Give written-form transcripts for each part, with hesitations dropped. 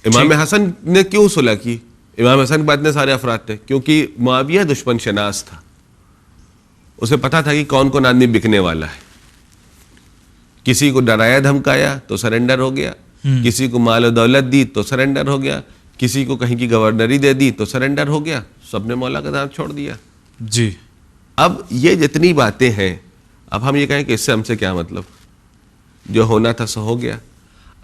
امام حسن نے کیوں صلح کی؟ امام حسن کے بعد اتنے سارے افراد تھے کیونکہ معاویہ دشمن شناس تھا، اسے پتا تھا کہ کون کون آدمی بکنے والا ہے. کسی کو ڈرایا دھمکایا تو سرنڈر ہو گیا، کسی کو مال و دولت دی تو سرنڈر ہو گیا، کسی کو کہیں کی گورنری دے دی تو سرنڈر ہو گیا، سب نے مولا کا دامن چھوڑ دیا. جی اب یہ جتنی باتیں ہیں، اب ہم یہ کہیں کہ اس سے ہم سے کیا مطلب، جو ہونا تھا سو ہو گیا.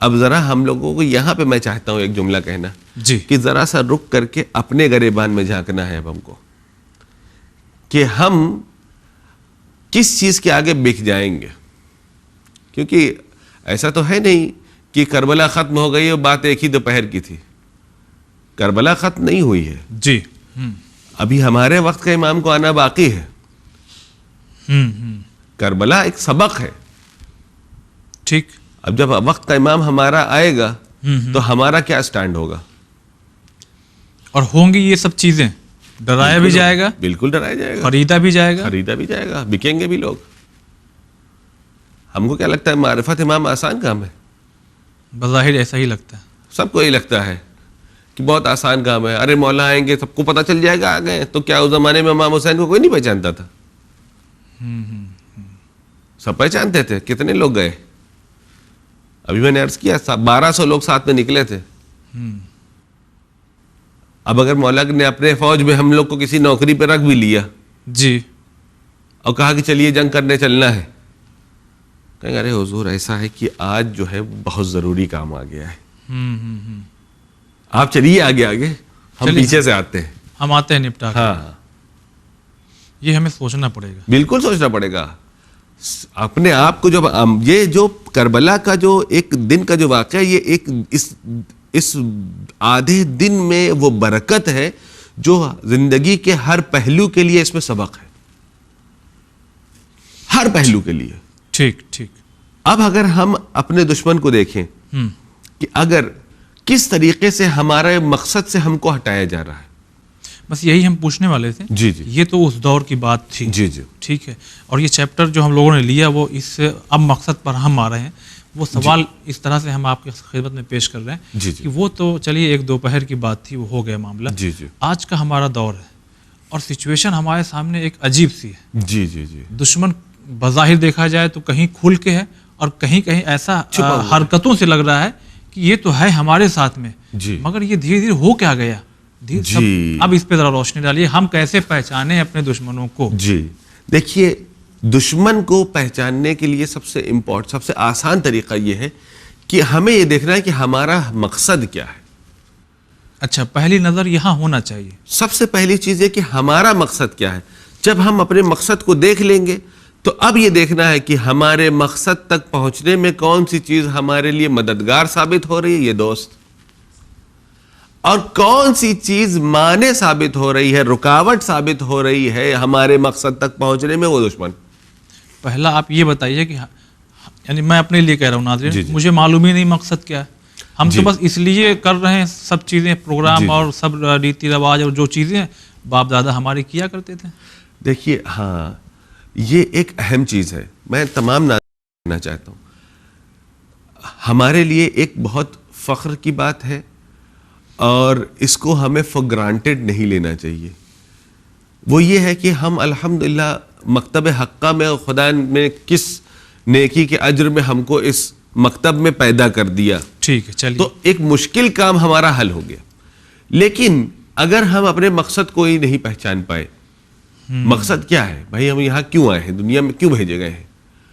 اب ذرا ہم لوگوں کو یہاں پہ میں چاہتا ہوں ایک جملہ کہنا جی کہ ذرا سا رک کر کے اپنے گریبان میں جھانکنا ہے اب ہم کو کہ ہم کس چیز کے آگے بک جائیں گے. کیونکہ ایسا تو ہے نہیں کہ کربلا ختم ہو گئی اور بات ایک ہی دوپہر کی تھی. کربلا ختم نہیں ہوئی ہے جی ابھی ہمارے وقت کا امام کو آنا باقی ہے. کربلا ایک سبق ہے. ٹھیک. اب جب وقت کا امام ہمارا آئے گا تو ہمارا کیا سٹینڈ ہوگا؟ اور ہوں گی یہ سب چیزیں، ڈرایا بھی جائے گا، بالکل ڈرایا جائے گا، خریدا بھی جائے گا، خریدا بھی جائے گا، بکیں گے بھی لوگ. ہم کو کیا لگتا ہے معرفت امام آسان کام ہے؟ بظاہر ایسا ہی لگتا ہے، سب کو یہی لگتا ہے کہ بہت آسان کام ہے. ارے مولا آئیں گے سب کو پتہ چل جائے گا آ گئے. تو کیا اس زمانے میں امام حسین کو کوئی نہیں پہچانتا تھا؟ سب پہچانتے تھے. کتنے لوگ گئے؟ ابھی میں نے عرض کیا 1200 لوگ ساتھ میں نکلے تھے. اب اگر مولا نے اپنے فوج میں ہم لوگ کو کسی نوکری پہ رکھ بھی لیا جی اور کہا کہ چلیے جنگ کرنے چلنا ہے، کہیں گے ارے حضور ایسا ہے کہ آج جو ہے بہت ضروری کام آ گیا ہے، آپ چلیے آگے آگے، ہم پیچھے سے آتے ہیں، ہم آتے ہیں نپٹا کے. ہاں یہ ہمیں سوچنا پڑے گا، بالکل سوچنا پڑے گا اپنے آپ کو. جب یہ جو کربلا کا جو ایک دن کا جو واقعہ، یہ ایک اس آدھے دن میں وہ برکت ہے جو زندگی کے ہر پہلو کے لیے اس میں سبق ہے، ہر پہلو کے لیے. ٹھیک ٹھیک. اب اگر ہم اپنے دشمن کو دیکھیں کہ اگر کس طریقے سے ہمارے مقصد سے ہم کو ہٹایا جا رہا ہے، بس یہی ہم پوچھنے والے تھے. جی جی یہ تو اس دور کی بات تھی. جی جی ٹھیک ہے. اور یہ چیپٹر جو ہم لوگوں نے لیا وہ اس اب مقصد پر ہم آ رہے ہیں. وہ سوال اس طرح سے ہم آپ کی خدمت میں پیش کر رہے ہیں جی کہ وہ تو چلیے ایک دوپہر کی بات تھی، وہ ہو گیا معاملہ. جی جی آج کا ہمارا دور ہے اور سچویشن ہمارے سامنے ایک عجیب سی ہے. جی جی جی دشمن بظاہر دیکھا جائے تو کہیں کھل کے ہے اور کہیں کہیں ایسا حرکتوں سے لگ رہا ہے کہ یہ تو ہے ہمارے ساتھ میں، جی مگر یہ دھیرے دھیرے ہو کیا گیا. جی اب اس پہ ذرا روشنی ڈالیے، ہم کیسے پہچانیں اپنے دشمنوں کو؟ جی دیکھیے، دشمن کو پہچاننے کے لیے سب سے سب سے آسان طریقہ یہ ہے کہ ہمیں یہ دیکھنا ہے کہ ہمارا مقصد کیا ہے. اچھا، پہلی نظر یہاں ہونا چاہیے. سب سے پہلی چیز یہ کہ ہمارا مقصد کیا ہے. جب ہم اپنے مقصد کو دیکھ لیں گے تو اب یہ دیکھنا ہے کہ ہمارے مقصد تک پہنچنے میں کون سی چیز ہمارے لیے مددگار ثابت ہو رہی ہے، یہ دوست، اور کون سی چیز مانع ثابت ہو رہی ہے، رکاوٹ ثابت ہو رہی ہے ہمارے مقصد تک پہنچنے میں، وہ دشمن. پہلا آپ یہ بتائیے کہ یعنی میں اپنے لیے کہہ رہا ہوں ناظرین، جی جی. مجھے معلوم ہی نہیں مقصد کیا ہے. ہم جی. تو بس اس لیے کر رہے ہیں سب چیزیں، پروگرام جی. اور سب ریتی رواج اور جو چیزیں باپ دادا ہمارے کیا کرتے تھے. دیکھیے ہاں، یہ ایک اہم چیز ہے. میں تمام کہنا چاہتا ہوں، ہمارے لیے ایک بہت فخر کی بات ہے اور اس کو ہمیں فار گرانٹیڈ نہیں لینا چاہیے. وہ یہ ہے کہ ہم الحمدللہ مکتب حقہ میں خدا نے کس نیکی کے اجر میں ہم کو اس مکتب میں پیدا کر دیا. ٹھیک ہے، چلیے. تو ایک مشکل کام ہمارا حل ہو گیا. لیکن اگر ہم اپنے مقصد کو ہی نہیں پہچان پائے، مقصد کیا ہے بھائی، ہم یہاں کیوں آئے ہیں، دنیا میں کیوں بھیجے گئے ہیں؟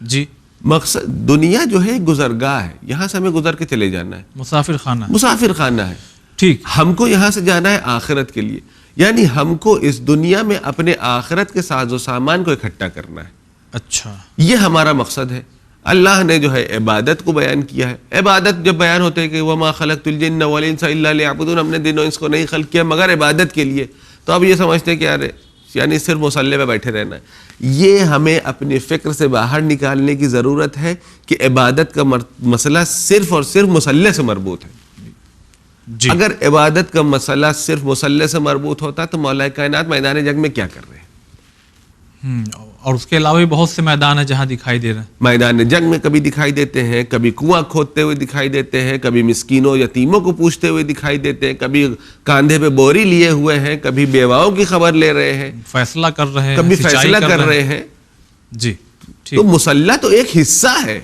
جی، مقصد دنیا جو ہے گزرگاہ ہے، یہاں سے ہمیں گزر کے چلے جانا ہے، مسافر خانہ. مسافر خانہ ہے. ٹھیک. ہم کو یہاں سے جانا ہے آخرت کے لیے، یعنی ہم کو اس دنیا میں اپنے آخرت کے ساز و سامان کو اکٹھا کرنا ہے. اچھا، یہ ہمارا مقصد ہے. اللہ نے جو ہے عبادت کو بیان کیا ہے. عبادت جب بیان ہوتے ہے کہ وَمَا خَلَقْتُ الْجِنَّ وَالْإِنسَ إِلَّا لِيَعْبُدُونَ، ہم نے دن و انس کو نہیں خلق کیا مگر عبادت کے لیے. تو اب یہ سمجھتے ہیں کہ ارے یعنی صرف مصلی پہ بیٹھے رہنا ہے. یہ ہمیں اپنی فکر سے باہر نکالنے کی ضرورت ہے کہ عبادت کا مسئلہ صرف اور صرف مصلی سے مربوط ہے. جی. اگر عبادت کا مسئلہ صرف مصلی سے مربوط ہوتا تو مولا کائنات میدان جنگ میں کیا کر رہے ہیں؟ اور اس کے علاوہ بھی بہت سے میدان ہیں جہاں دکھائی دے رہے ہیں. میدان جنگ میں کبھی دکھائی دیتے ہیں, کبھی کنواں کھودتے ہوئے دکھائی دیتے ہیں, کبھی مسکینوں یتیموں کو پوچھتے ہوئے دکھائی دیتے ہیں, کبھی کاندھے پہ بوری لیے ہوئے ہیں, کبھی بیواؤں کی خبر لے رہے ہیں, فیصلہ کر رہے ہیں, کبھی فیصلہ کر رہے ہیں. جی تو مسلح تو ایک حصہ ہے.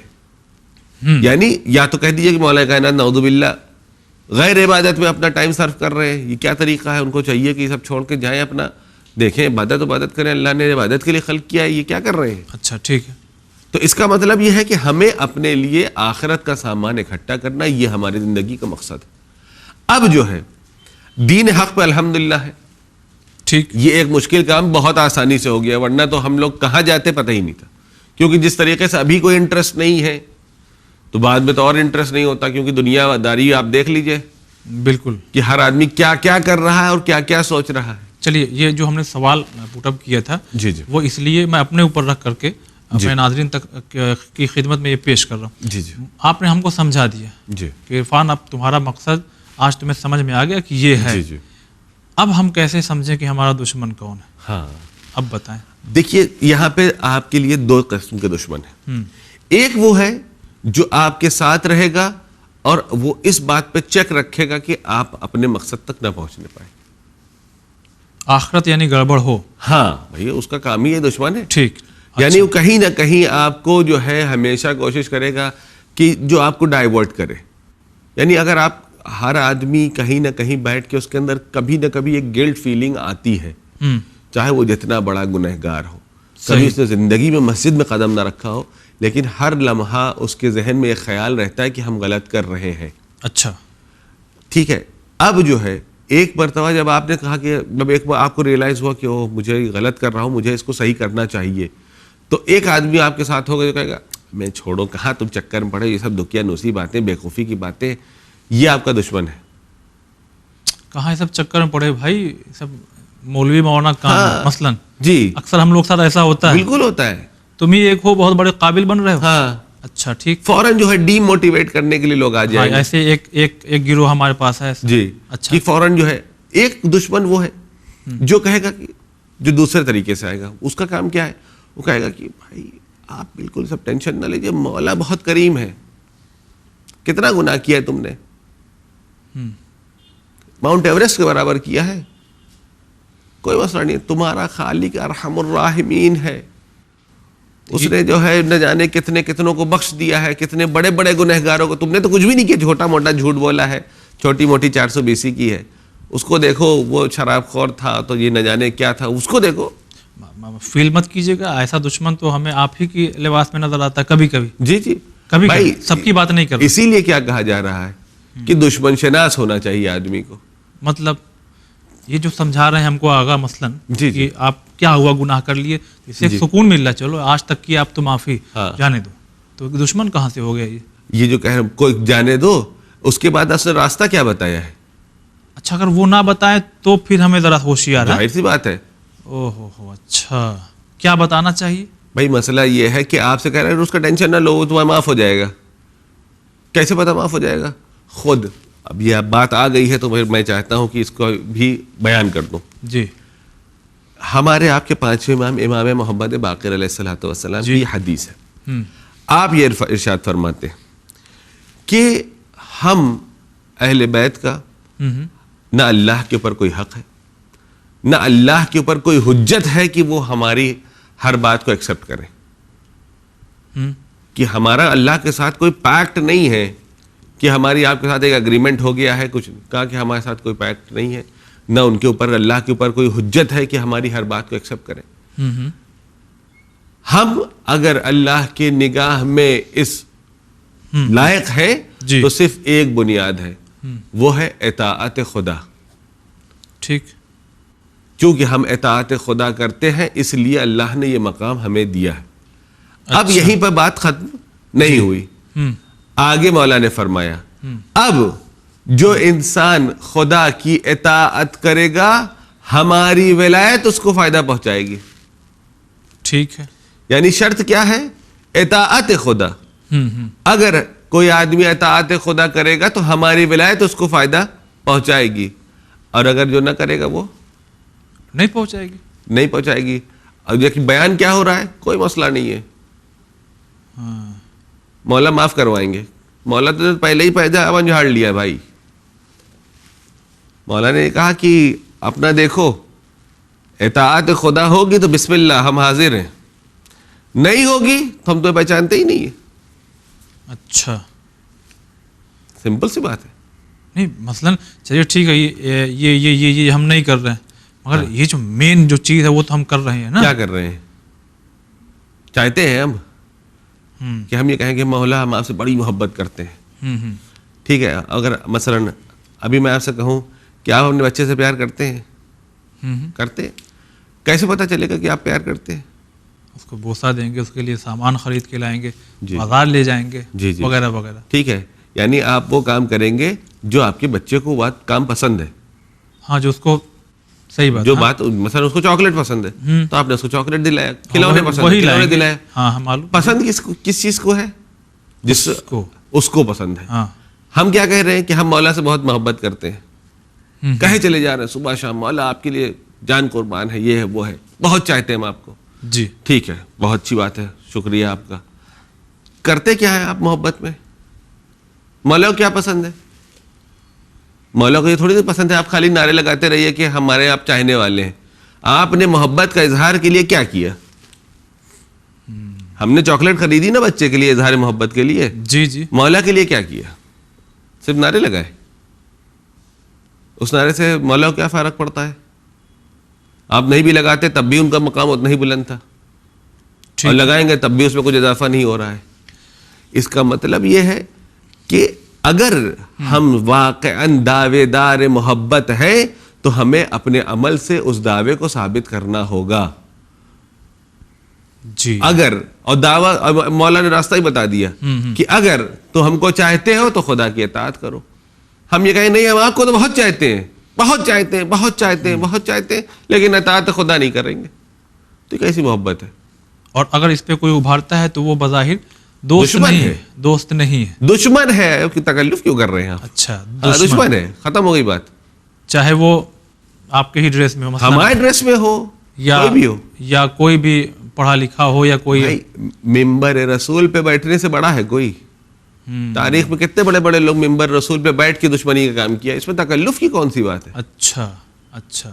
یعنی یا تو کہہ دیجیے کہ مولا کائنات نعوذ باللہ غیر عبادت میں اپنا ٹائم صرف کر رہے ہیں, یہ کیا طریقہ ہے؟ ان کو چاہیے کہ یہ سب چھوڑ کے جائیں, اپنا دیکھیں, عبادت کریں, اللہ نے عبادت کے لیے خلق کیا ہے, یہ کیا کر رہے ہیں؟ اچھا ٹھیک ہے. تو اس کا مطلب یہ ہے کہ ہمیں اپنے لیے آخرت کا سامان اکٹھا کرنا, یہ ہماری زندگی کا مقصد ہے. اب جو ہے دین حق پہ الحمدللہ ہے, ٹھیک, یہ ایک مشکل کام بہت آسانی سے ہو گیا, ورنہ تو ہم لوگ کہاں جاتے پتہ ہی نہیں تھا. کیونکہ جس طریقے سے ابھی کوئی انٹرسٹ نہیں ہے تو بعد میں تو اور انٹرسٹ نہیں ہوتا, کیونکہ دنیا داری آپ دیکھ لیجئے بالکل کہ ہر آدمی کیا کیا کر رہا ہے اور کیا کیا سوچ رہا ہے. چلیے, یہ جو ہم نے سوال پٹ اپ کیا تھا جی جی وہ اس لیے میں اپنے اوپر رکھ کر کے اپنے ناظرین تک کی خدمت میں یہ پیش کر رہا ہوں. جی جی آپ نے ہم کو سمجھا دیا جی کہ عرفان اب تمہارا مقصد آج تمہیں سمجھ میں آ گیا کہ یہ ہے. جی جی اب ہم کیسے سمجھیں کہ ہمارا دشمن کون ہے؟ ہاں, اب بتائیں. دیکھیے یہاں پہ آپ کے لیے دو قسم کے دشمن ہیں. ایک وہ ہے جو آپ کے ساتھ رہے گا اور وہ اس بات پہ چیک رکھے گا کہ آپ اپنے مقصد تک نہ پہنچنے پائیں. آخرت یعنی گڑبڑ ہو. ہاں بھائی, اس کا کام ہی یہ دشمن ہے. ٹھیک, یعنی وہ کہیں نہ کہیں آپ کو جو ہے ہمیشہ کوشش کرے گا کہ جو آپ کو ڈائیورٹ کرے. یعنی اگر آپ ہر آدمی کہیں نہ کہیں بیٹھ کے اس کے اندر کبھی نہ کبھی ایک گلٹ فیلنگ آتی ہے, چاہے وہ جتنا بڑا گنہگار ہو, کبھی اس نے زندگی میں مسجد میں قدم نہ رکھا ہو, لیکن ہر لمحہ اس کے ذہن میں ایک خیال رہتا ہے کہ ہم غلط کر رہے ہیں. اچھا ٹھیک ہے. اب جو ہے ایک مرتبہ جب آپ نے کہا کہ جب ایک بار آپ کو ریئلائز ہوا کہ مجھے غلط کر رہا ہوں, مجھے اس کو صحیح کرنا چاہیے, تو ایک آدمی آپ کے ساتھ ہوگا جو کہے گا میں چھوڑو, کہاں تم چکر میں پڑے, یہ سب دکیا نوسی باتیں, بیوقوفی کی باتیں, یہ آپ کا دشمن ہے. کہاں یہ سب چکر میں پڑے بھائی, سب مولوی مولانا کام مثلاً جی اکثر ہم لوگ ساتھ ایسا ہوتا ہے. بالکل ہوتا ہے. تم ہی ایک ہو بہت بڑے قابل بن رہے ہو. ہاں اچھا ٹھیک, فوراً جو ہے ڈی موٹیویٹ کرنے کے لیے لوگ آ جائیں گے. ایسے ایک گروہ ہمارے پاس ہے. جی اچھا, کہ فوراً جو ہے ایک دشمن وہ ہے جو کہے گا کہ جو دوسرے طریقے سے آئے گا, اس کا کام کیا ہے, وہ کہے گا کہ بھائی آپ بالکل سب ٹینشن نہ لیجیے, مولا بہت کریم ہے, کتنا گناہ کیا ہے تم نے, ماؤنٹ ایوریسٹ کے برابر کیا ہے, کوئی مسئلہ نہیں, تمہارا خالق ارحم الراحمین ہے, اس نے جو ہے نہ جانے کتنوں کو بخش دیا ہے, کتنے بڑے بڑے گنہگاروں کو, تم نے تو کچھ بھی نہیں کیا, چھوٹا موٹا جھوٹ بولا ہے, چھوٹی موٹی 420 کی ہے, اس کو دیکھو وہ شراب خور تھا تو یہ نہ جانے کیا تھا, اس کو دیکھو. فیل مت کیجیے گا, ایسا دشمن تو ہمیں آپ ہی کی لباس میں نظر آتا ہے کبھی کبھی. جی جی کبھی بھائی, سب کی بات نہیں کرتا. اسی لیے کیا کہا جا رہا ہے کہ دشمن شناس ہونا چاہیے آدمی کو. مطلب یہ جو سمجھا رہے ہیں ہم کو آگا مثلاً جی کہ آپ کیا ہوا گناہ کر لیے, اس سے ایک سکون مل رہا ہے, چلو آج تک کی آپ تو معافی جانے دو, تو دشمن کہاں سے ہو گیا یہ جو کہہ رہے ہیں کوئی جانے دو, اس کے بعد اصل راستہ کیا بتایا ہے. اچھا اگر وہ نہ بتائیں تو پھر ہمیں ذرا ہوشیار ہے. ظاہر سی بات ہے. او ہو اچھا, کیا بتانا چاہیے بھائی؟ مسئلہ یہ ہے کہ آپ سے کہہ رہے ہیں اس کا ٹینشن نہ لو, وہ تمہیں معاف ہو جائے گا. کیسے پتہ معاف ہو جائے گا؟ خود اب یہ بات آ گئی ہے تو پھر میں چاہتا ہوں کہ اس کو بھی بیان کر دوں. جی, ہمارے آپ کے 5ویں امام امام محمد باقر علیہ الصلوۃ والسلام کی حدیث ہے. آپ یہ ارشاد فرماتے ہیں کہ ہم اہل بیت کا نہ اللہ کے اوپر کوئی حق ہے, نہ اللہ کے اوپر کوئی حجت ہے کہ وہ ہماری ہر بات کو ایکسپٹ کرے, کہ ہمارا اللہ کے ساتھ کوئی پیکٹ نہیں ہے, کہ ہماری آپ کے ساتھ ایک اگریمنٹ ہو گیا ہے, کچھ کہا کہ ہمارے ساتھ کوئی پیکٹ نہیں ہے, نہ ان کے اوپر اللہ کے اوپر کوئی حجت ہے کہ ہماری ہر بات کو ایکسپٹ کریں. ہم اگر اللہ کے نگاہ میں اس لائق ہے تو صرف ایک بنیاد ہے, وہ ہے اطاعت خدا. ٹھیک, چونکہ ہم اطاعت خدا کرتے ہیں اس لیے اللہ نے یہ مقام ہمیں دیا ہے. اب یہیں پر بات ختم نہیں ہوئی, آگے مولا نے فرمایا اب جو انسان خدا کی اطاعت کرے گا ہماری ولایت اس کو فائدہ پہنچائے گی. ٹھیک ہے, یعنی شرط کیا ہے؟ اطاعت خدا. اگر کوئی آدمی اطاعت خدا کرے گا تو ہماری ولایت اس کو فائدہ پہنچائے گی, اور اگر جو نہ کرے گا وہ نہیں پہنچائے گی. نہیں پہنچائے گی. اور دیکھیں بیان کیا ہو رہا ہے, کوئی مسئلہ نہیں ہے, ہاں مولا معاف کروائیں گے. مولا تو پہلے ہی پیدا ون جھاڑ لیا بھائی. مولا نے کہا کہ اپنا دیکھو, اطاعت خدا ہوگی تو بسم اللہ ہم حاضر ہیں, نہیں ہوگی تو ہم تو پہچانتے ہی نہیں ہیں. اچھا سمپل سی بات ہے. نہیں مثلاً چلیے ٹھیک ہے, یہ ہم نہیں کر رہے ہیں, مگر یہ جو مین جو چیز ہے وہ تو ہم کر رہے ہیں نا. کیا کر رہے ہیں؟ چاہتے ہیں ہم کہ ہم یہ کہیں کہ مولا ہم آپ سے بڑی محبت کرتے ہیں. ٹھیک ہے, اگر مثلاً ابھی میں آپ سے کہوں کہ آپ اپنے بچے سے پیار کرتے ہیں, کرتے ہیں, کیسے پتہ چلے گا کہ آپ پیار کرتے ہیں؟ اس کو بوسہ دیں گے, اس کے لیے سامان خرید کے لائیں گے, بازار لے جائیں گے, وغیرہ وغیرہ. ٹھیک ہے, یعنی آپ وہ کام کریں گے جو آپ کے بچے کو وہ کام پسند ہے. ہاں جو اس کو صحیح بات, جو بات مثلا اس کو چاکلیٹ پسند ہے تو آپ نے اس کو چاکلیٹ دلایا, کھلونے پسند وہی کھلونے دلایا. ہاں معلوم. پسند کس چیز کو ہے؟ جس کو اس کو پسند ہے. ہاں ہم کیا کہہ رہے ہیں کہ ہم مولا سے بہت محبت کرتے ہیں, کہے چلے جا رہے ہیں صبح شام مولا آپ کے لیے جان قربان ہے, یہ ہے وہ ہے, بہت چاہتے ہیں ہم آپ کو. جی ٹھیک ہے, بہت اچھی بات ہے, شکریہ آپ کا. کرتے کیا ہے آپ محبت میں؟ مولا کو کیا پسند ہے؟ مولا کو یہ تھوڑی دیر پسند ہے آپ خالی نعرے لگاتے رہیے کہ ہمارے آپ چاہنے والے ہیں. آپ نے محبت کا اظہار کے لیے کیا کیا؟ ہم نے چاکلیٹ خریدی نا بچے کے لیے اظہار محبت کے لیے, جی جی. مولا کے لیے کیا کیا؟ صرف نعرے لگائے. اس نعرے سے مولا کو کیا فرق پڑتا ہے؟ آپ نہیں بھی لگاتے تب بھی ان کا مقام اتنا ہی بلند تھا, اور لگائیں گے تب بھی اس میں کچھ اضافہ نہیں ہو رہا ہے. اس کا مطلب یہ ہے کہ اگر ہم واقعاً دعوے دار محبت ہیں تو ہمیں اپنے عمل سے اس دعوے کو ثابت کرنا ہوگا. جی اگر, اور دعویٰ مولا نے راستہ ہی بتا دیا کہ اگر تو ہم کو چاہتے ہو تو خدا کی اطاعت کرو. ہم یہ کہیں نہیں ہم آپ کو تو بہت چاہتے ہیں, بہت چاہتے ہیں, بہت چاہتے ہیں, بہت چاہتے ہیں, لیکن اطاعت خدا نہیں کریں گے, تو کیسی محبت ہے؟ اور اگر اس پہ کوئی ابھارتا ہے تو وہ بظاہر دوست نہیں ہے, دوست نہیں ہے, دشمن ہے. تکلف کیوں کر رہے ہیں آپ؟ اچھا دشمن ہے, ختم ہو گئی بات. چاہے وہ آپ کے ہی ڈریس میں ہو, ہمارے ڈریس میں ہو, کوئی بھی ہو, یا کوئی بھی پڑھا لکھا ہو, یا کوئی ممبر رسول پہ بیٹھنے سے بڑا ہے کوئی؟ تاریخ میں کتنے بڑے بڑے لوگ ممبر رسول پہ بیٹھ کے دشمنی کا کام کیا, اس میں تکلف کی کون سی بات ہے؟ اچھا اچھا.